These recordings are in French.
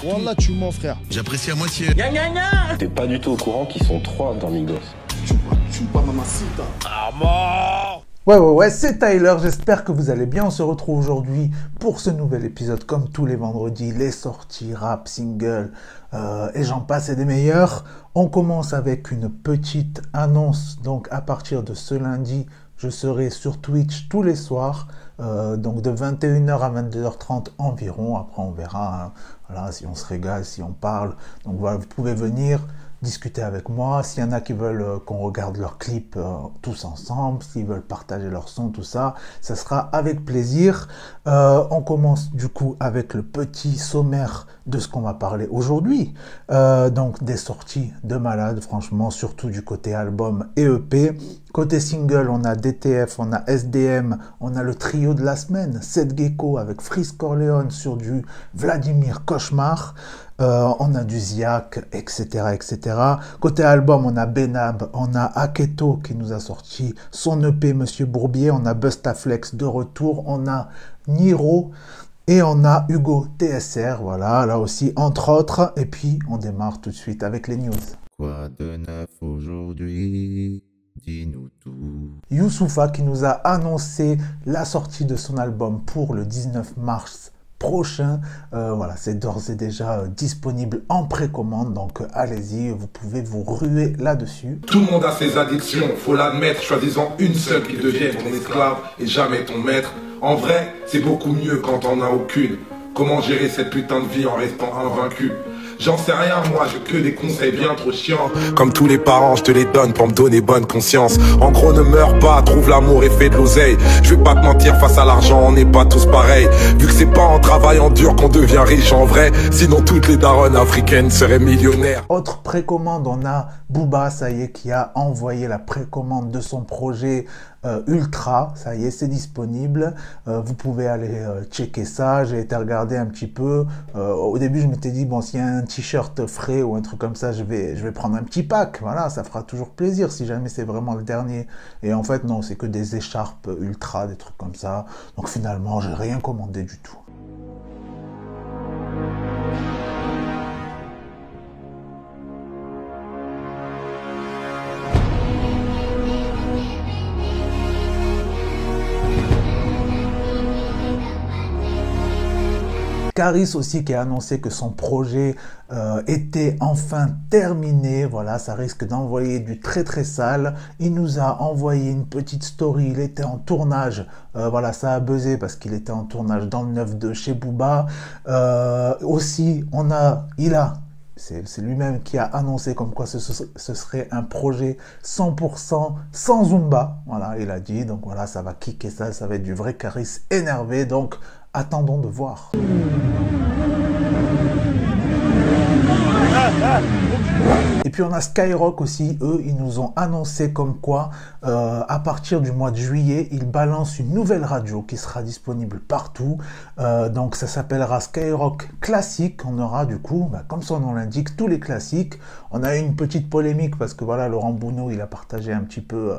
Wallah, tu mens, frère. J'apprécie à moitié. T'es pas du tout au courant qu'ils sont 3 dans Migos. Ouais, c'est Tyler, j'espère que vous allez bien. On se retrouve aujourd'hui pour ce nouvel épisode, comme tous les vendredis, les sorties, rap, single, et j'en passe et des meilleurs. On commence avec une petite annonce, donc à partir de ce lundi, je serai sur Twitch tous les soirs, donc de 21h à 22h30 environ. Après on verra, hein, voilà, si on se régale, si on parle. Donc voilà, vous pouvez venir discuter avec moi. S'il y en a qui veulent qu'on regarde leurs clips tous ensemble, s'ils veulent partager leur son, tout ça, ça sera avec plaisir. On commence du coup avec le petit sommaire de ce qu'on va parler aujourd'hui. Donc des sorties de malades, franchement, surtout du côté album et EP. Côté single, on a DTF, on a SDM, on a le trio de la semaine, Seth Gecko avec Freeze Corleone sur du Vladimir Cauchemar. On a du Ziak, etc., etc. Côté album, on a Benab, on a Aketo qui nous a sorti son EP Monsieur Bourbier, on a Bustaflex de retour, on a Niro et on a Hugo TSR, voilà, là aussi, entre autres. Et puis, on démarre tout de suite avec les news. Quoi de neuf aujourd'hui? Dis-nous tout. Youssoupha qui nous a annoncé la sortie de son album pour le 19 mars prochain. Voilà, c'est d'ores et déjà disponible en précommande, donc allez-y, vous pouvez vous ruer là-dessus. Tout le monde a ses addictions, faut l'admettre, choisissant une seule qui devienne ton esclave et jamais ton maître. En vrai, c'est beaucoup mieux quand on n'a aucune. Comment gérer cette putain de vie en restant invaincu? J'en sais rien, moi, j'ai que des conseils bien trop chiants. Comme tous les parents, je te les donne pour me donner bonne conscience. En gros, ne meurs pas, trouve l'amour et fais de l'oseille. Je vais pas te mentir, face à l'argent, on n'est pas tous pareils. Vu que c'est pas en travaillant dur qu'on devient riche en vrai. Sinon, toutes les daronnes africaines seraient millionnaires. Autre précommande, on a Booba, ça y est, qui a envoyé la précommande de son projet Ultra, ça y est, c'est disponible. Vous pouvez aller checker ça. J'ai été regarder un petit peu. Au début, je m'étais dit, bon, s'il y a un t-shirt frais ou un truc comme ça, je vais prendre un petit pack. Voilà, ça fera toujours plaisir si jamais c'est vraiment le dernier. Et en fait, non, c'est que des écharpes Ultra, des trucs comme ça. Donc finalement, j'ai rien commandé du tout. Caris aussi qui a annoncé que son projet était enfin terminé. Voilà, ça risque d'envoyer du très très sale. Il nous a envoyé une petite story, il était en tournage. Voilà, ça a buzzé parce qu'il était en tournage dans le 9-2 chez Booba. Aussi, c'est lui-même qui a annoncé comme quoi ce serait un projet 100% sans Zumba. Voilà, il a dit. Donc voilà, ça va kicker ça va être du vrai Caris énervé. Donc attendons de voir. Et puis on a Skyrock aussi, eux, ils nous ont annoncé comme quoi, à partir du mois de juillet, ils balancent une nouvelle radio qui sera disponible partout. Donc ça s'appellera Skyrock Classique. On aura du coup, comme son nom l'indique, tous les classiques. On a eu une petite polémique parce que voilà, Laurent Bounot, il a partagé un petit peu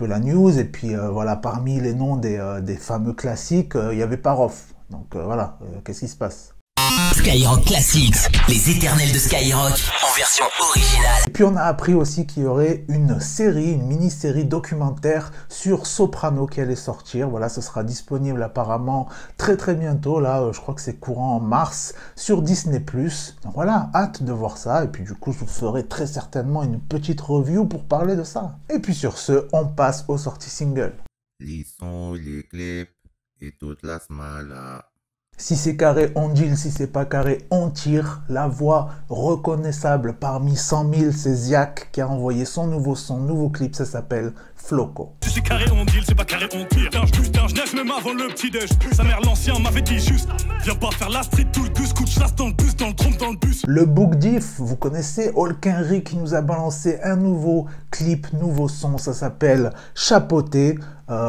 la news. Et puis voilà, parmi les noms des fameux classiques, il y avait Parof. Donc voilà, qu'est-ce qui se passe? Skyrock Classics, les éternels de Skyrock en version originale. Et puis on a appris aussi qu'il y aurait une mini-série documentaire sur Soprano qui allait sortir. Voilà, ce sera disponible apparemment très très bientôt. Là, je crois que c'est courant en mars sur Disney+. Donc voilà, hâte de voir ça. Et puis du coup, je vous ferai très certainement une petite review pour parler de ça. Et puis sur ce, on passe aux sorties singles. Les sons, les clips et toute la smala. Si c'est carré, on deal. Si c'est pas carré, on tire. La voix reconnaissable parmi 100 000, c'est Ziak qui a envoyé son nouveau clip. Ça s'appelle Floco. Si c'est carré, on deal. C'est pas carré, on tire. Je neige même avant le petit-déj. Sa mère, l'ancien, m'avait dit juste viens pas faire la street, tout le gus. Couche l'as dans le bus, dans le trompe, dans le bus. Le Book Diff, vous connaissez Olkinry qui nous a balancé un nouveau clip, nouveau son. Ça s'appelle Chapeauté.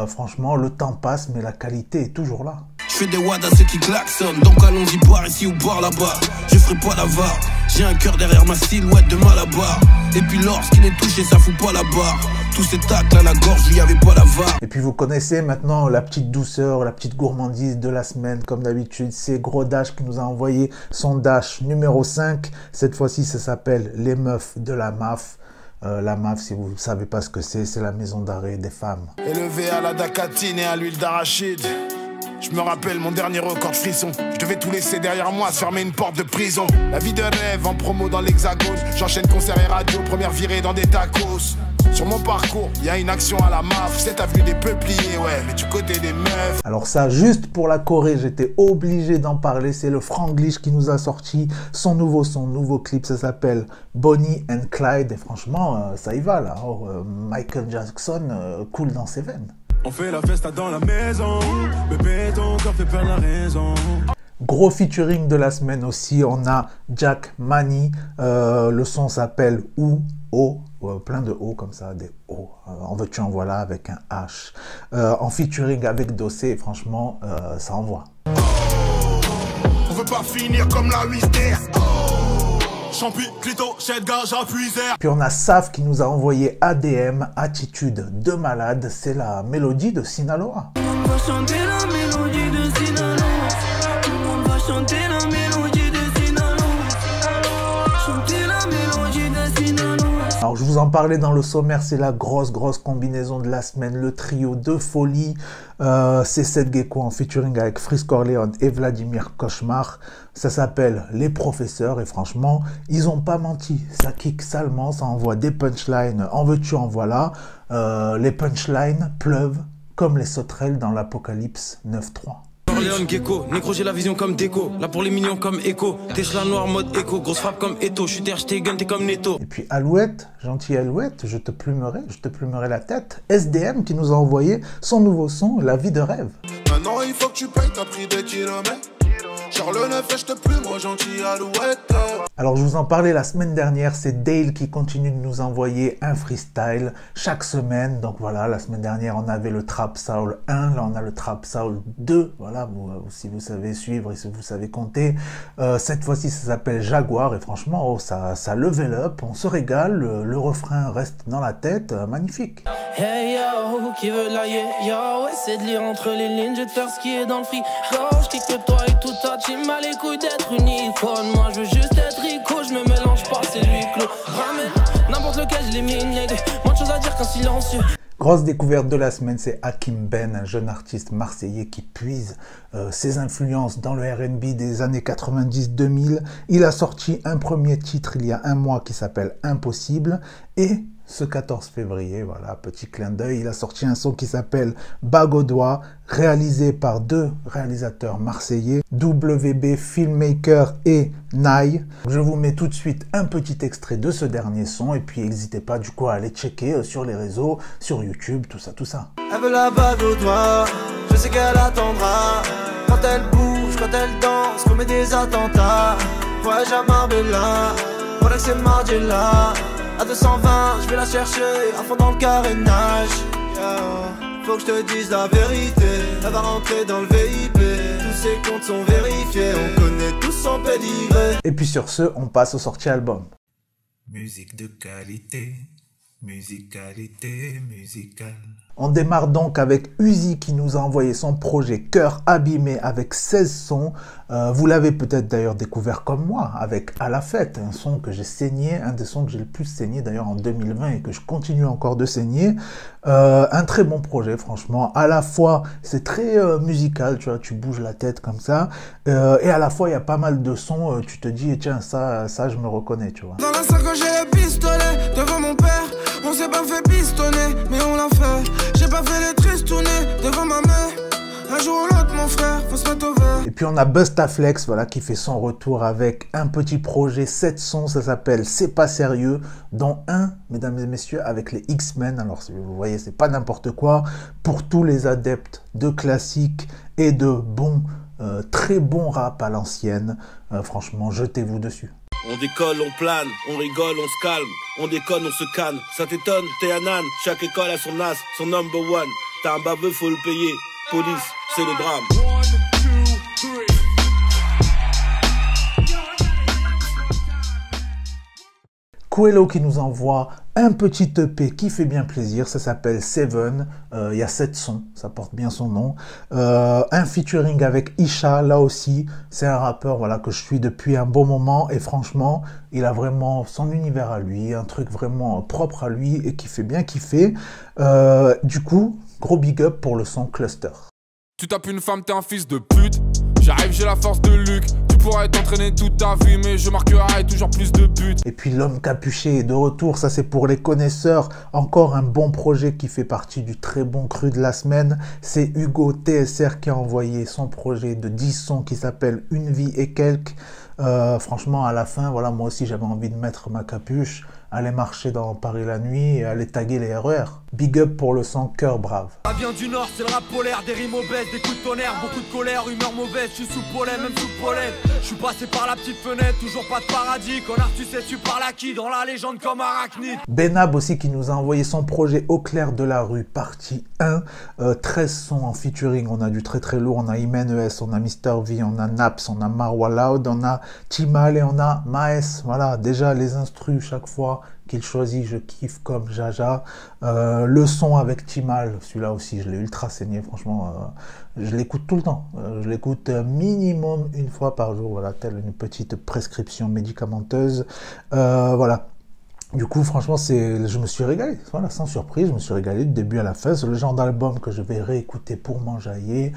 Franchement, le temps passe, mais la qualité est toujours là. fais des wads à ceux qui klaxonnent. Donc allons-y boire ici ou boire là-bas. Je ferai pas l'avare. J'ai un cœur derrière ma silhouette de Malabar. Et puis lorsqu'il est touché, ça fout pas la barre. Tous ces tacles à la gorge, il y avait pas la var. Et puis vous connaissez maintenant la petite douceur, la petite gourmandise de la semaine. Comme d'habitude, c'est Gros Dash qui nous a envoyé son Dash numéro 5. Cette fois-ci, ça s'appelle Les Meufs de la MAF. La MAF, si vous ne savez pas ce que c'est la maison d'arrêt des femmes. Élevé à la dacatine et à l'huile d'arachide. Je me rappelle mon dernier record de frisson. Je devais tout laisser derrière moi, se fermer une porte de prison. La vie de rêve en promo dans l'hexagone. J'enchaîne concert et radio, première virée dans des tacos. Sur mon parcours, il y a une action à la MAF. Cette avenue des peupliers, ouais, mais du côté des meufs. Alors ça, juste pour la Corée, j'étais obligé d'en parler. C'est le Franglish qui nous a sorti son nouveau clip. Ça s'appelle Bonnie and Clyde. Et franchement, ça y va là. Michael Jackson coule dans ses veines. On fait la festa dans la maison, bébé ton corps fait perdre la raison. Gros featuring de la semaine aussi, on a Jack Mani, le son s'appelle Ou, O, plein de O comme ça, des O, en veux-tu en voilà avec un H, en featuring avec Dossé, franchement, ça envoie. On veut pas finir comme la Wister. Champi, clito, chez gage, appuiseur. Puis on a Saf qui nous a envoyé ADM, Attitude de malade, c'est la mélodie de Sinaloa. On va chanter la mélodie de Sinaloa. On va chanter la mélodie de Sinaloa. Chanter la mélodie de Sinaloa. Alors je vous en parlais dans le sommaire, c'est la grosse combinaison de la semaine, le trio de folie. C'est Seth Gecko en featuring avec Freeze Corleone et Vladimir Cauchemar. Ça s'appelle Les Professeurs et franchement, ils ont pas menti. Ça kick salement, ça envoie des punchlines. En veux-tu, en voilà. Les punchlines pleuvent comme les sauterelles dans l'Apocalypse 9.3. Corleone Gecko, négro j'ai la vision comme déco. Là pour les mignons comme Echo. Tesla noir mode écho, grosse frappe comme Eto. Je suis terre, j't'ai gun, t'es comme Neto. Et puis Alouette, gentil Alouette, je te plumerai la tête. SDM qui nous a envoyé son nouveau son, La vie de rêve. Maintenant il faut que tu payes ta prix des kilomètres. Genre le 9 et je te plume, moi gentil Alouette. Alors je vous en parlais la semaine dernière, c'est Dale qui continue de nous envoyer un freestyle chaque semaine. Donc voilà, la semaine dernière on avait le Trap Soul 1, là on a le Trap Soul 2. Voilà, si vous savez suivre et si vous savez compter. Cette fois-ci ça s'appelle Jaguar et franchement ça level up, on se régale, le refrain reste dans la tête, magnifique. Hey yo, qui veut la yo, essaie de lire entre les lignes, je vais te faire ce qui est dans le frigo. Je kick que toi et tout ta team a les couilles d'être une icône. Moi je veux juste être rico, je me mélange pas, c'est lui clos. Ramène n'importe lequel, je l'ai mis une idée. Moins de choses à dire qu'un silencieux. Grosse découverte de la semaine, c'est Hakim Ben, un jeune artiste marseillais qui puise ses influences dans le R&B des années 90-2000. Il a sorti un premier titre il y a un mois qui s'appelle Impossible et ce 14 février, voilà, petit clin d'œil, il a sorti un son qui s'appelle Bague au doigt, réalisé par deux réalisateurs marseillais, WB Filmmaker et Nai. Je vous mets tout de suite un petit extrait de ce dernier son et puis n'hésitez pas du coup à aller checker sur les réseaux, sur YouTube, tout ça. Elle veut la bague au doigt, je sais qu'elle attendra. Quand elle bouge, quand elle danse, commet des attentats. Voyage à Marbella, voilà que c'est mardi là. À 220, je vais la chercher, à fond dans le carénage. Faut que je te dise la vérité, elle va rentrer dans le VIP. Tous ses comptes sont vérifiés, on connaît tous son pédigré. Et puis sur ce, on passe aux sorties albums. Musique de qualité, musicalité, musicale. On démarre donc avec Uzi qui nous a envoyé son projet Cœur abîmé avec 16 sons. Vous l'avez peut-être d'ailleurs découvert comme moi avec À la fête, un son que j'ai saigné, un des sons que j'ai le plus saigné d'ailleurs en 2020 et que je continue encore de saigner. Un très bon projet franchement, à la fois c'est très musical, tu vois, tu bouges la tête comme ça, et à la fois il y a pas mal de sons, tu te dis tiens ça je me reconnais, tu vois. Dans la salle quand j'ai le pistolet devant mon père, on s'est pas fait pistonner mais on l'a fait. J'ai pas fait les tristounées devant ma mère. Un jour ou l'autre, mon frère, faut se mettre au vert. Et puis on a Bustaflex, voilà, qui fait son retour avec un petit projet, 7 sons, ça s'appelle C'est pas sérieux, dont un, mesdames et messieurs, avec les X-Men. Alors si vous voyez, c'est pas n'importe quoi. Pour tous les adeptes de classiques et de bons, très bons rap à l'ancienne, franchement, jetez-vous dessus. On décolle, on plane, on rigole, on se calme. On déconne, on se canne. Ça t'étonne, t'es un âne. Chaque école a son as, son number one. T'as un baveux, faut le payer. Police, c'est le drame. Quello qui nous envoie un petit EP qui fait bien plaisir, ça s'appelle Seven, il y a 7 sons, ça porte bien son nom. Un featuring avec Isha, là aussi, c'est un rappeur voilà, que je suis depuis un bon moment et franchement, il a vraiment son univers à lui, un truc vraiment propre à lui et qui fait bien kiffer. Du coup, gros big up pour le son Cluster. Tu tapes une femme, t'es un fils de pute. J'arrive, j'ai la force de Luc. Tu pourrais t'entraîner toute ta vie, mais je marquerai toujours plus de buts. Et puis l'homme capuché est de retour, ça c'est pour les connaisseurs. Encore un bon projet qui fait partie du très bon cru de la semaine. C'est Hugo TSR qui a envoyé son projet de 10 sons qui s'appelle Une vie et quelques. Franchement, à la fin, voilà, moi aussi j'avais envie de mettre ma capuche, aller marcher dans Paris la nuit et aller taguer les RER. Big up pour le son Cœur Brave. Ça vient du nord, c'est le rap polaire, des rimes obèses, des coups de tonnerre, beaucoup de colère, humeur mauvaise, je suis sous pollen, même sous pollen. Je suis passé par la petite fenêtre, toujours pas de paradis. Connard, tu sais, tu parles à qui dans la légende comme arachnide. Benab aussi qui nous a envoyé son projet Au clair de la rue, partie 1. 13 sons en featuring, on a du très très lourd, on a Imen ES, on a Mr V, on a Naps, on a Marwa Loud, on a Timal et on a Maes. Voilà, déjà les instrus chaque fois qu'il choisit, je kiffe comme Jaja. Le son avec Timal, celui-là aussi, je l'ai ultra saigné, franchement, je l'écoute tout le temps. Je l'écoute minimum une fois par jour, voilà, telle une petite prescription médicamenteuse. Voilà. Du coup, franchement, je me suis régalé, voilà, sans surprise, je me suis régalé du début à la fin. C'est le genre d'album que je vais réécouter pour m'enjailler.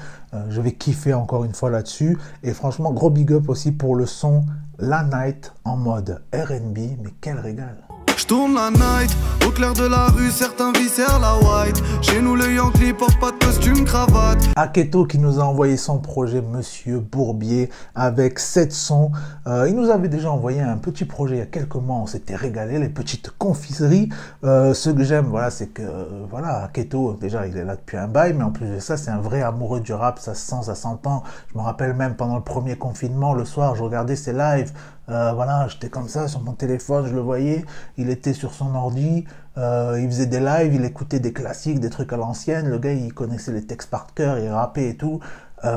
Je vais kiffer encore une fois là-dessus. Et franchement, gros big up aussi pour le son La Night en mode R&B, mais quel régal. Je tourne la night, au clair de la rue, certains viscèrent la white. Chez nous le Yankee porte pas de costume cravate. Aketo qui nous a envoyé son projet Monsieur Bourbier avec 7 sons. Il nous avait déjà envoyé un petit projet il y a quelques mois, on s'était régalé, les petites confiseries. Ce que j'aime, voilà, c'est que voilà, Aketo, déjà il est là depuis un bail, mais en plus de ça, c'est un vrai amoureux du rap, ça se sent, ça s'entend. Je me rappelle même pendant le premier confinement, le soir, je regardais ses lives. Voilà, j'étais comme ça sur mon téléphone, je le voyais, il était sur son ordi, il faisait des lives, il écoutait des classiques, des trucs à l'ancienne, le gars il connaissait les textes par cœur, il rappait et tout,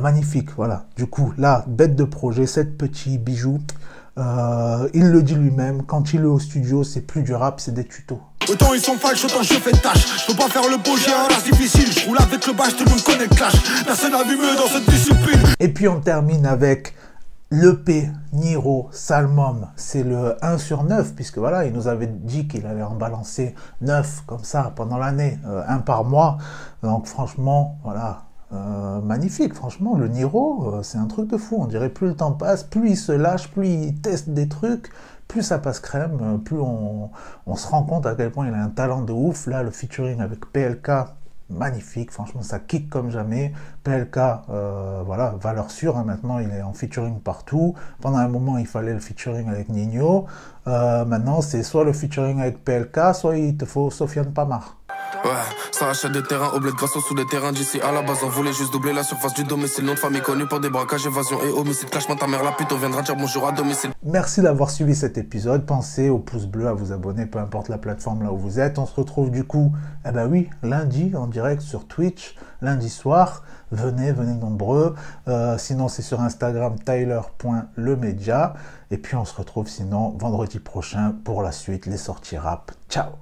magnifique, voilà. Du coup, là, bête de projet, 7 petits bijoux, il le dit lui-même, quand il est au studio, c'est plus du rap, c'est des tutos. Autant ils sont fâches, autant je fais tâche. Je peux pas faire le beau, j'ai un race difficile. Je roule avec le bâche, tout le monde connaît le clash. Personne n'a vu mieux dans cette discipline. Et puis on termine avec l'EP Niro Salmom, c'est le 1 sur 9, puisque voilà, il nous avait dit qu'il allait en balancer 9 comme ça pendant l'année, 1 par mois. Donc franchement, voilà, magnifique, franchement, le Niro, c'est un truc de fou. On dirait plus le temps passe, plus il se lâche, plus il teste des trucs, plus ça passe crème, plus on se rend compte à quel point il a un talent de ouf. Là, le featuring avec PLK, magnifique, franchement ça kick comme jamais. PLK, voilà, valeur sûre, hein, maintenant il est en featuring partout. Pendant un moment il fallait le featuring avec Nino, maintenant c'est soit le featuring avec PLK, soit il te faut Sofiane Pamar. Ouais, ça achète des terrains au bled grâce aux sous des terrains d'ici à la base. On voulait juste doubler la surface du domicile. Nom de famille connu pour des braquages, évasion et homicide. Clash-moi ta mère la pute, on viendra dire bonjour à domicile. Merci d'avoir suivi cet épisode. Pensez au pouce bleu, à vous abonner, peu importe la plateforme là où vous êtes. On se retrouve du coup, eh ben oui, lundi en direct sur Twitch, lundi soir. Venez nombreux. Sinon c'est sur Instagram tyler.lemedia. Et puis on se retrouve sinon vendredi prochain pour la suite, les sorties rap. Ciao.